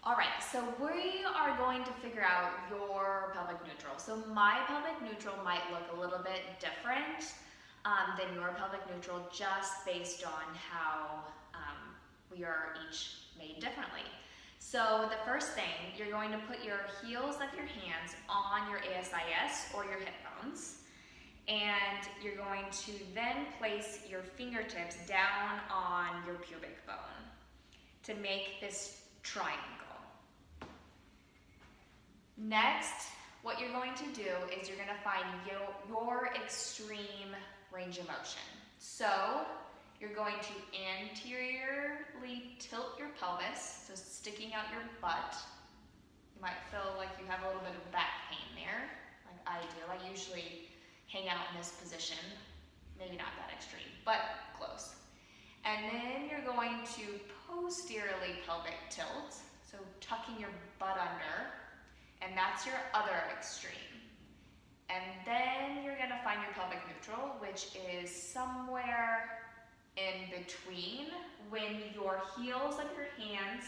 All right, so we are going to figure out your pelvic neutral. So my pelvic neutral might look a little bit different than your pelvic neutral, just based on how we are each made differently. So the first thing, you're going to put your heels of your hands on your ASIS or your hip bones, and you're going to then place your fingertips down on your pubic bone to make this triangle. Next, what you're going to do is you're going to find your extreme range of motion. So you're going to anteriorly tilt your pelvis, so sticking out your butt. You might feel like you have a little bit of back pain there, like I do. I usually hang out in this position, maybe not that extreme, but close. And then you're going to posteriorly pelvic tilt, so tucking your butt under, and that's your other extreme. And then you're gonna find your pelvic neutral, which is somewhere in between when your heels of your hands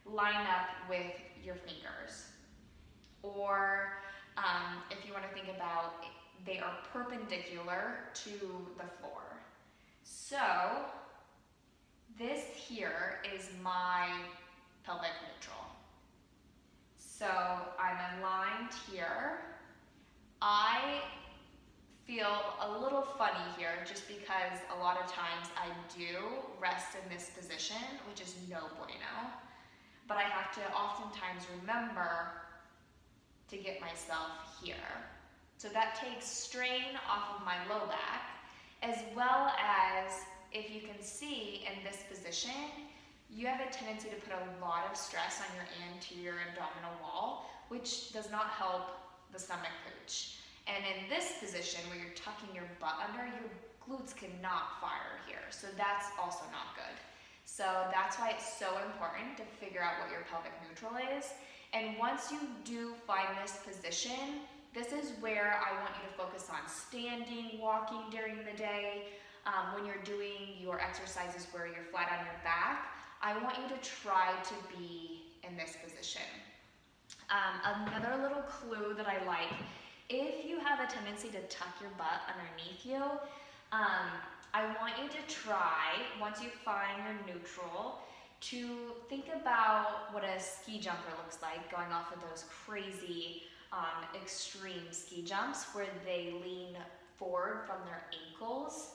line up with your fingers. Or if you wanna think about, they are perpendicular to the floor. So this here is my pelvic neutral. So I'm aligned here. I feel a little funny here just because a lot of times I do rest in this position, which is no bueno. But I have to oftentimes remember to get myself here. So that takes strain off of my low back, as well as, if you can see in this position, you have a tendency to put a lot of stress on your anterior abdominal wall, which does not help the stomach pooch. And in this position where you're tucking your butt under, your glutes cannot fire here. So that's also not good. So that's why it's so important to figure out what your pelvic neutral is. And once you do find this position, this is where I want you to focus on standing, walking during the day. When you're doing your exercises where you're flat on your back, I want you to try to be in this position. Another little clue that I like, if you have a tendency to tuck your butt underneath you, I want you to try, once you find your neutral, to think about what a ski jumper looks like, going off of those crazy extreme ski jumps where they lean forward from their ankles.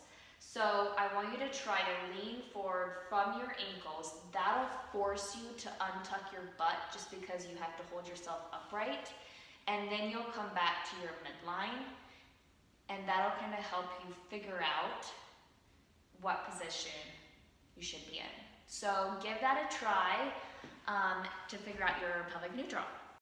So I want you to try to lean forward from your ankles. That'll force you to untuck your butt just because you have to hold yourself upright. And then you'll come back to your midline, and that'll kind of help you figure out what position you should be in. So give that a try to figure out your pelvic neutral.